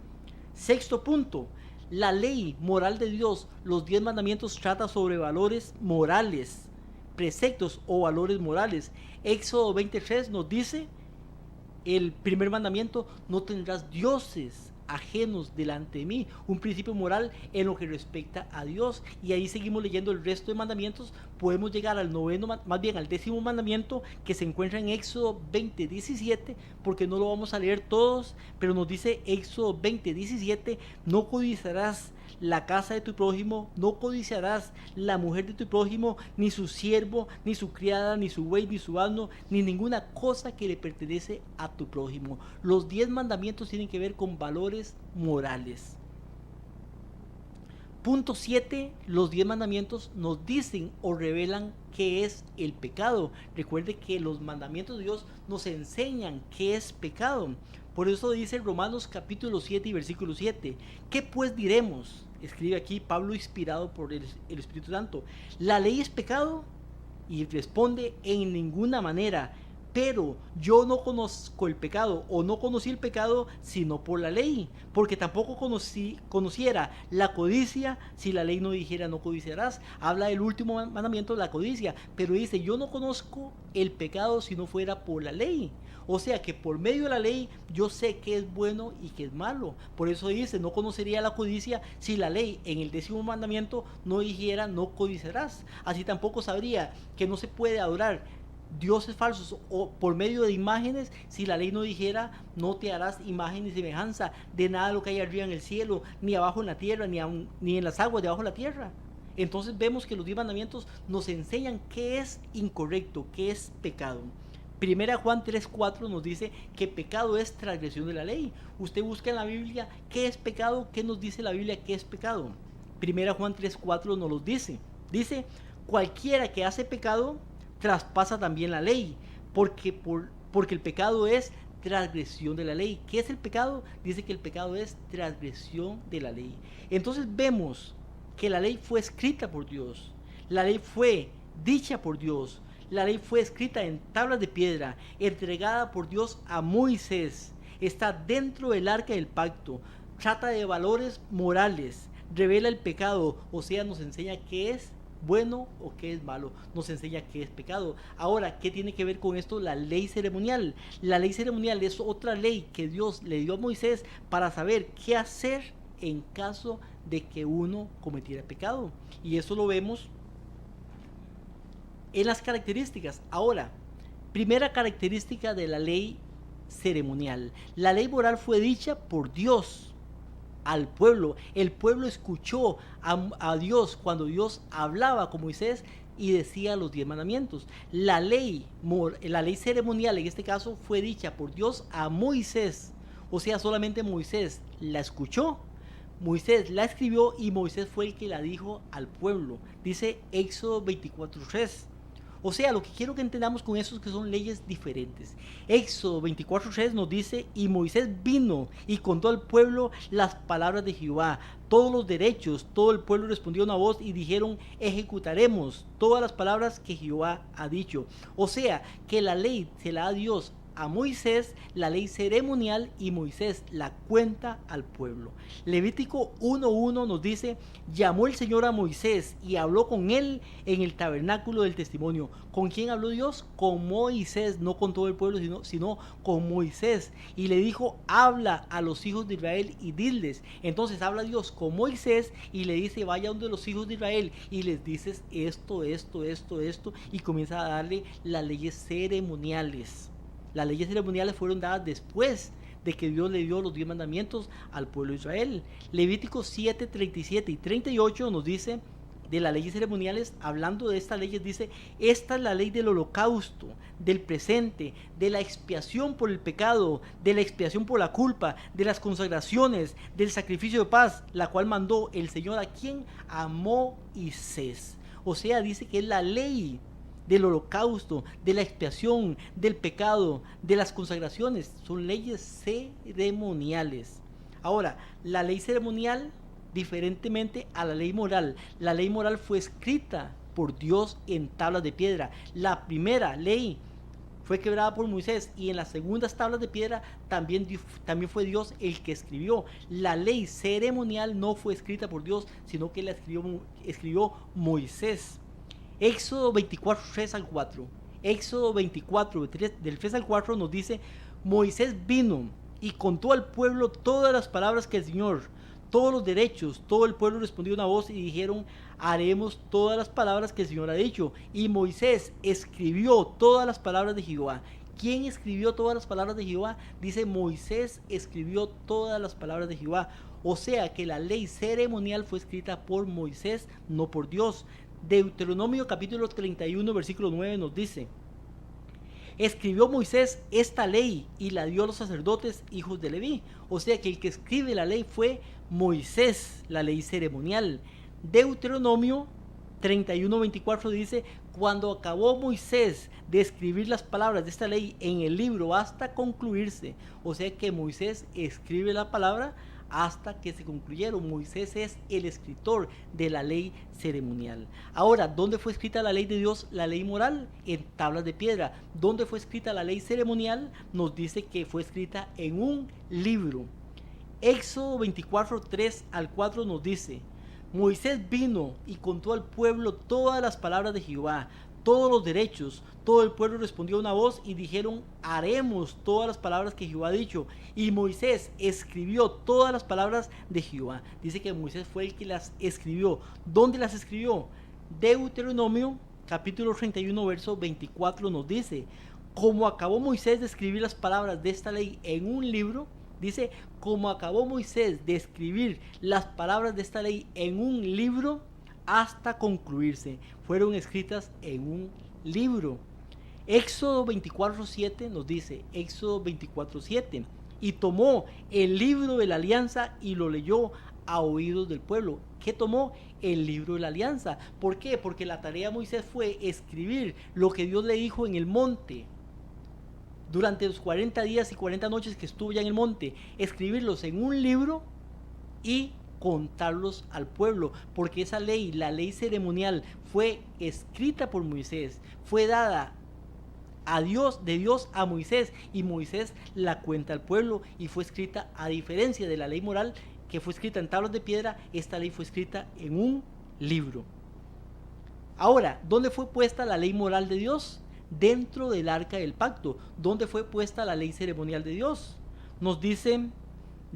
6º punto, la ley moral de Dios, los 10 mandamientos, trata sobre valores morales, preceptos o valores morales. Éxodo 23 nos dice, el primer mandamiento, no tendrás dioses ajenos delante de mí, un principio moral en lo que respecta a Dios. Y ahí seguimos leyendo el resto de mandamientos, podemos llegar al 9º, más bien al 10º mandamiento, que se encuentra en Éxodo 20:17, porque no lo vamos a leer todos, pero nos dice Éxodo 20:17, no codiciarás la casa de tu prójimo, no codiciarás la mujer de tu prójimo, ni su siervo, ni su criada, ni su buey, ni su asno, ni ninguna cosa que le pertenece a tu prójimo. Los 10 mandamientos tienen que ver con valores morales. Punto 7. Los 10 mandamientos nos dicen o revelan qué es el pecado. Recuerde que los mandamientos de Dios nos enseñan qué es pecado. Por eso dice Romanos capítulo 7 y versículo 7. ¿Qué pues diremos? Escribe aquí Pablo, inspirado por el Espíritu Santo. ¿La ley es pecado? Y responde, en ninguna manera. Pero yo no conozco el pecado, o no conocí el pecado, sino por la ley. Porque tampoco conociera la codicia si la ley no dijera no codiciarás. Habla del último mandamiento, la codicia. Pero dice, yo no conozco el pecado si no fuera por la ley. O sea que por medio de la ley yo sé qué es bueno y qué es malo. Por eso dice, no conocería la codicia si la ley en el 10º mandamiento no dijera no codiciarás. Así tampoco sabría que no se puede adorar dioses falsos o por medio de imágenes si la ley no dijera no te harás imagen ni semejanza de nada de lo que hay arriba en el cielo, ni abajo en la tierra, ni en las aguas debajo de la tierra. Entonces vemos que los 10 mandamientos nos enseñan qué es incorrecto, qué es pecado. Primera Juan 3:4 nos dice que pecado es transgresión de la ley. Usted busca en la Biblia qué es pecado, qué nos dice la Biblia qué es pecado. Primera Juan 3:4 nos lo dice. Dice, cualquiera que hace pecado traspasa también la ley, porque el pecado es transgresión de la ley. ¿Qué es el pecado? Dice que el pecado es transgresión de la ley. Entonces vemos que la ley fue escrita por Dios, la ley fue dicha por Dios, la ley fue escrita en tablas de piedra, entregada por Dios a Moisés, está dentro del arca del pacto, trata de valores morales, revela el pecado, o sea, nos enseña qué es bueno o qué es malo, nos enseña qué es pecado. Ahora, ¿qué tiene que ver con esto? La ley ceremonial. La ley ceremonial es otra ley que Dios le dio a Moisés para saber qué hacer en caso de que uno cometiera pecado. Y eso lo vemos en las características. Ahora, primera característica de la ley ceremonial. La ley moral fue dicha por Dios al pueblo. El pueblo escuchó a Dios cuando Dios hablaba con Moisés y decía los 10 mandamientos. La ley ceremonial en este caso fue dicha por Dios a Moisés. O sea, solamente Moisés la escuchó, Moisés la escribió y Moisés fue el que la dijo al pueblo. Dice Éxodo 24:3. O sea, lo que quiero que entendamos con eso es que son leyes diferentes. Éxodo 24:3 nos dice, y Moisés vino y contó al pueblo las palabras de Jehová, todos los derechos. Todo el pueblo respondió a una voz y dijeron, ejecutaremos todas las palabras que Jehová ha dicho. O sea, que la ley se la da Dios a Moisés, la ley ceremonial, y Moisés la cuenta al pueblo. Levítico 1:1 nos dice, llamó el Señor a Moisés y habló con él en el tabernáculo del testimonio. ¿Con quién habló Dios? Con Moisés, no con todo el pueblo, sino con Moisés. Y le dijo, habla a los hijos de Israel y diles. Entonces habla Dios con Moisés y le dice, vaya donde los hijos de Israel y les dices esto, y comienza a darle las leyes ceremoniales. Las leyes ceremoniales fueron dadas después de que Dios le dio los 10 mandamientos al pueblo de Israel. Levíticos 7, 37 y 38 nos dice de las leyes ceremoniales, hablando de estas leyes, dice, esta es la ley del holocausto, del presente, de la expiación por el pecado, de la expiación por la culpa, de las consagraciones, del sacrificio de paz, la cual mandó el Señor a quien a Moisés. O sea, dice que es la ley del holocausto, de la expiación, del pecado, de las consagraciones. Son leyes ceremoniales. Ahora, la ley ceremonial, diferentemente a la ley moral fue escrita por Dios en tablas de piedra. La primera ley fue quebrada por Moisés, y en las segundas tablas de piedra también fue Dios el que escribió. La ley ceremonial no fue escrita por Dios, sino que la escribió Moisés. Éxodo 24, 3 al 4. Éxodo 24, del 3 al 4 nos dice, Moisés vino y contó al pueblo todas las palabras que el Señor, todos los derechos. Todo el pueblo respondió una voz y dijeron, haremos todas las palabras que el Señor ha dicho. Y Moisés escribió todas las palabras de Jehová. ¿Quién escribió todas las palabras de Jehová? Dice, Moisés escribió todas las palabras de Jehová. O sea que la ley ceremonial fue escrita por Moisés, no por Dios. Deuteronomio capítulo 31 versículo 9 nos dice, escribió Moisés esta ley y la dio a los sacerdotes hijos de Leví. O sea que el que escribe la ley fue Moisés, la ley ceremonial. Deuteronomio 31:24 dice, cuando acabó Moisés de escribir las palabras de esta ley en el libro hasta concluirse. O sea que Moisés escribe la palabra hasta que se concluyeron. Moisés es el escritor de la ley ceremonial. Ahora, ¿dónde fue escrita la ley de Dios? La ley moral, en tablas de piedra. ¿Dónde fue escrita la ley ceremonial? Nos dice que fue escrita en un libro. Éxodo 24, 3 al 4 nos dice, Moisés vino y contó al pueblo todas las palabras de Jehová, todos los derechos. Todo el pueblo respondió a una voz y dijeron, haremos todas las palabras que Jehová ha dicho. Y Moisés escribió todas las palabras de Jehová. Dice que Moisés fue el que las escribió. ¿Dónde las escribió? Deuteronomio capítulo 31 verso 24 nos dice, como acabó Moisés de escribir las palabras de esta ley en un libro, dice, como acabó Moisés de escribir las palabras de esta ley en un libro hasta concluirse, fueron escritas en un libro. Éxodo 24:7 nos dice, Éxodo 24:7, y tomó el libro de la alianza y lo leyó a oídos del pueblo. ¿Qué tomó? El libro de la alianza. ¿Por qué? Porque la tarea de Moisés fue escribir lo que Dios le dijo en el monte. Durante los 40 días y 40 noches que estuvo ya en el monte, escribirlos en un libro y contarlos al pueblo, porque esa ley, la ley ceremonial, fue escrita por Moisés, fue dada a Dios, de Dios a Moisés, y Moisés la cuenta al pueblo, y fue escrita, a diferencia de la ley moral que fue escrita en tablas de piedra, esta ley fue escrita en un libro. Ahora, ¿dónde fue puesta la ley moral de Dios? Dentro del arca del pacto. ¿Dónde fue puesta la ley ceremonial de Dios? Nos dice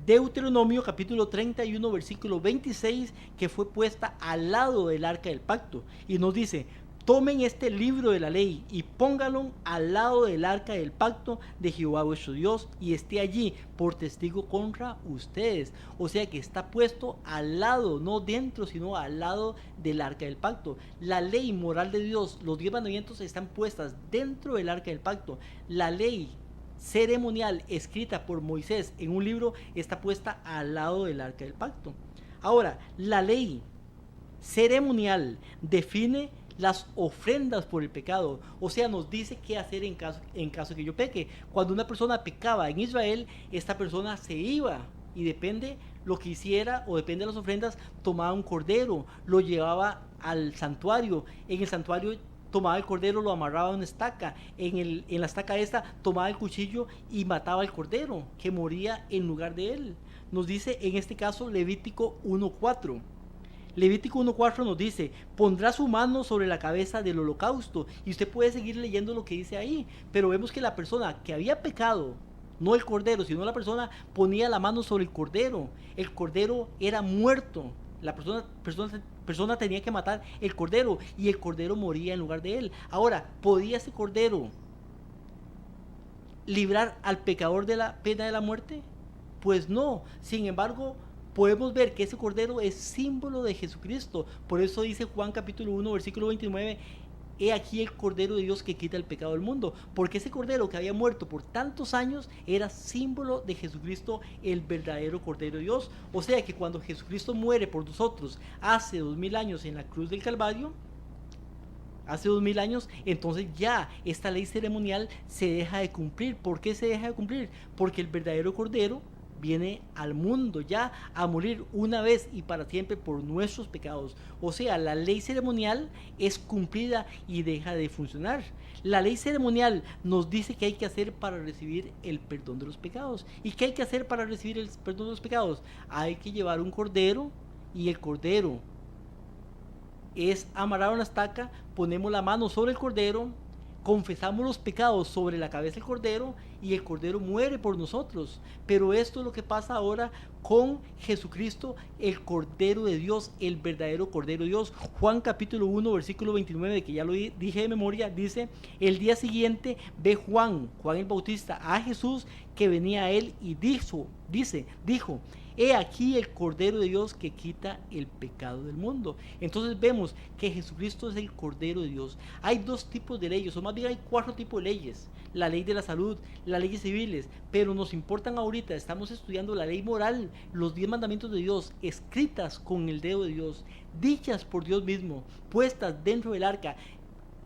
Deuteronomio capítulo 31 versículo 26 que fue puesta al lado del arca del pacto, y nos dice, tomen este libro de la ley y pónganlo al lado del arca del pacto de Jehová vuestro Dios, y esté allí por testigo contra ustedes. O sea que está puesto al lado, no dentro, sino al lado del arca del pacto. La ley moral de Dios, los 10 mandamientos están puestas dentro del arca del pacto. La ley ceremonial escrita por Moisés en un libro está puesta al lado del arca del pacto. Ahora, la ley ceremonial define las ofrendas por el pecado. O sea, nos dice qué hacer en caso que yo peque. Cuando una persona pecaba en Israel, esta persona se iba y depende lo que hiciera o depende de las ofrendas, tomaba un cordero, lo llevaba al santuario. En el santuario tomaba el cordero, lo amarraba a una estaca. En la estaca esta tomaba el cuchillo y mataba al cordero que moría en lugar de él. Nos dice en este caso Levítico 1:4. Levítico 1:4 nos dice: pondrá su mano sobre la cabeza del holocausto. Y usted puede seguir leyendo lo que dice ahí, pero vemos que la persona que había pecado, no el cordero, sino la persona, ponía la mano sobre el cordero. El cordero era muerto. La persona tenía que matar el cordero y el cordero moría en lugar de él. Ahora, ¿podía ese cordero librar al pecador de la pena de la muerte? Pues no. Sin embargo, podemos ver que ese cordero es símbolo de Jesucristo. Por eso dice Juan capítulo 1 versículo 29: he aquí el cordero de Dios que quita el pecado del mundo. Porque ese cordero que había muerto por tantos años era símbolo de Jesucristo, el verdadero cordero de Dios. O sea que cuando Jesucristo muere por nosotros hace 2000 años en la cruz del Calvario, hace 2000 años, entonces ya esta ley ceremonial se deja de cumplir. ¿Por qué se deja de cumplir? Porque el verdadero cordero viene al mundo ya a morir una vez y para siempre por nuestros pecados. O sea, la ley ceremonial es cumplida y deja de funcionar. La ley ceremonial nos dice qué hay que hacer para recibir el perdón de los pecados. ¿Y qué hay que hacer para recibir el perdón de los pecados? Hay que llevar un cordero, y el cordero es amarrado a una estaca, ponemos la mano sobre el cordero, confesamos los pecados sobre la cabeza del cordero y el cordero muere por nosotros. Pero esto es lo que pasa ahora con Jesucristo, el Cordero de Dios, el verdadero Cordero de Dios. Juan capítulo 1 versículo 29, que ya lo dije de memoria, dice: el día siguiente ve Juan el Bautista a Jesús que venía a él y dijo: he aquí el Cordero de Dios que quita el pecado del mundo. Entonces vemos que Jesucristo es el Cordero de Dios. Hay dos tipos de leyes, o más bien hay 4 tipos de leyes: la ley de la salud, las leyes civiles, pero nos importan ahorita, estamos estudiando la ley moral, los 10 mandamientos de Dios, escritas con el dedo de Dios, dichas por Dios mismo, puestas dentro del arca,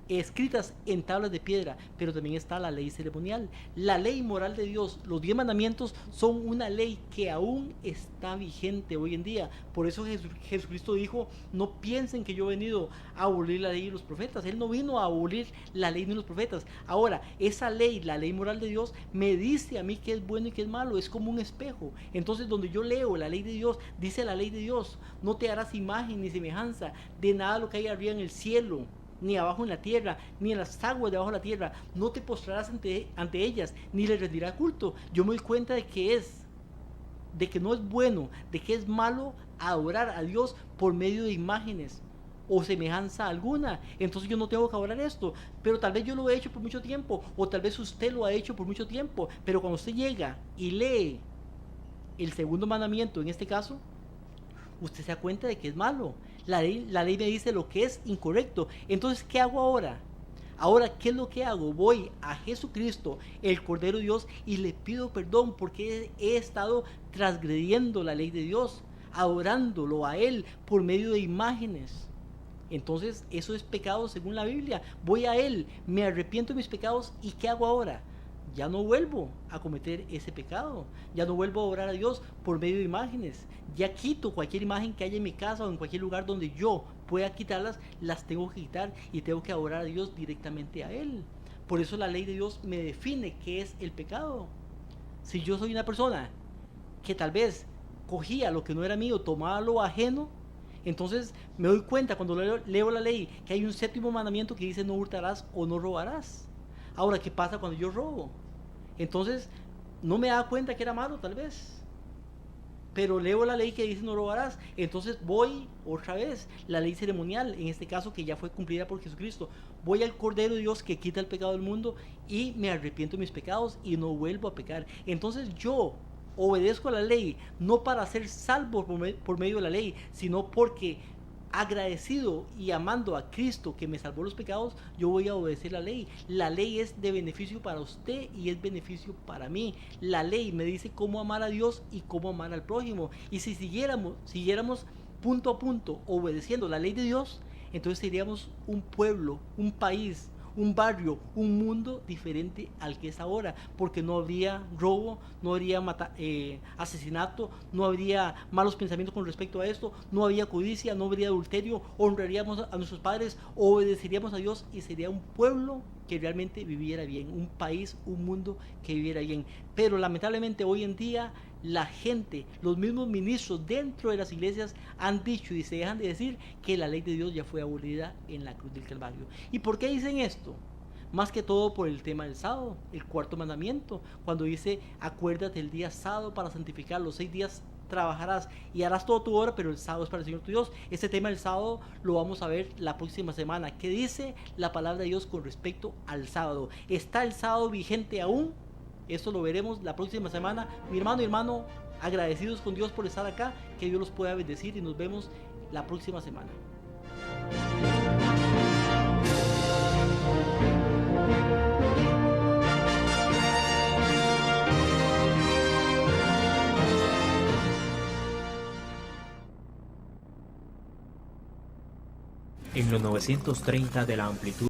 escritas en tablas de piedra. Pero también está la ley ceremonial, la ley moral de Dios. Los 10 mandamientos son una ley que aún está vigente hoy en día. Por eso Jesucristo dijo: no piensen que yo he venido a abolir la ley y los profetas. Él no vino a abolir la ley ni los profetas. Ahora, esa ley, la ley moral de Dios, me dice a mí qué es bueno y qué es malo. Es como un espejo. Entonces, donde yo leo la ley de Dios, dice la ley de Dios: no te harás imagen ni semejanza de nada lo que hay arriba en el cielo, ni abajo en la tierra, ni en las aguas debajo de la tierra. No te postrarás ante ellas, ni les rendirás culto. Yo me doy cuenta de que no es bueno, de que es malo adorar a Dios por medio de imágenes o semejanza alguna. Entonces yo no tengo que adorar esto. Pero tal vez yo lo he hecho por mucho tiempo, o tal vez usted lo ha hecho por mucho tiempo. Pero cuando usted llega y lee el segundo mandamiento, en este caso, usted se da cuenta de que es malo. La ley me dice lo que es incorrecto. Entonces, ¿qué hago ahora? Ahora, ¿qué es lo que hago? Voy a Jesucristo, el Cordero de Dios, y le pido perdón porque he estado transgrediendo la ley de Dios, adorándolo a Él por medio de imágenes. Entonces, eso es pecado según la Biblia. Voy a Él, me arrepiento de mis pecados, ¿y qué hago ahora? Ya no vuelvo a cometer ese pecado. Ya no vuelvo a orar a Dios por medio de imágenes. Ya quito cualquier imagen que haya en mi casa o en cualquier lugar donde yo pueda quitarlas. Las tengo que quitar y tengo que adorar a Dios directamente a Él. Por eso la ley de Dios me define qué es el pecado. Si yo soy una persona que tal vez cogía lo que no era mío, tomaba lo ajeno, entonces me doy cuenta cuando leo la ley que hay un 7º mandamiento que dice: no hurtarás o no robarás. Ahora, ¿qué pasa cuando yo robo? Entonces, no me daba cuenta que era malo tal vez, pero leo la ley que dice: no robarás. Entonces voy otra vez, la ley ceremonial, en este caso que ya fue cumplida por Jesucristo. Voy al Cordero de Dios que quita el pecado del mundo y me arrepiento de mis pecados y no vuelvo a pecar. Entonces yo obedezco a la ley, no para ser salvo por medio de la ley, sino porque agradecido y amando a Cristo que me salvó los pecados, yo voy a obedecer la ley. La ley es de beneficio para usted y es beneficio para mí. La ley me dice cómo amar a Dios y cómo amar al prójimo. Y si siguiéramos punto a punto obedeciendo la ley de Dios, entonces seríamos un pueblo, un país, un barrio, un mundo diferente al que es ahora, porque no habría robo, no habría asesinato, no habría malos pensamientos con respecto a esto, no habría codicia, no habría adulterio, honraríamos a nuestros padres, obedeceríamos a Dios y sería un pueblo que realmente viviera bien, un país, un mundo que viviera bien. Pero lamentablemente hoy en día la gente, los mismos ministros dentro de las iglesias han dicho y se dejan de decir que la ley de Dios ya fue abolida en la cruz del Calvario. ¿Y por qué dicen esto? Más que todo por el tema del sábado, el cuarto mandamiento, cuando dice acuérdate el día sábado para santificar, los 6 días trabajarás y harás todo tu obra, pero el sábado es para el Señor tu Dios. Este tema del sábado lo vamos a ver la próxima semana. ¿Qué dice la palabra de Dios con respecto al sábado? ¿Está el sábado vigente aún? Esto lo veremos la próxima semana. Mi hermano y hermano, agradecidos con Dios por estar acá, que Dios los pueda bendecir y nos vemos la próxima semana. En los 930 de la amplitud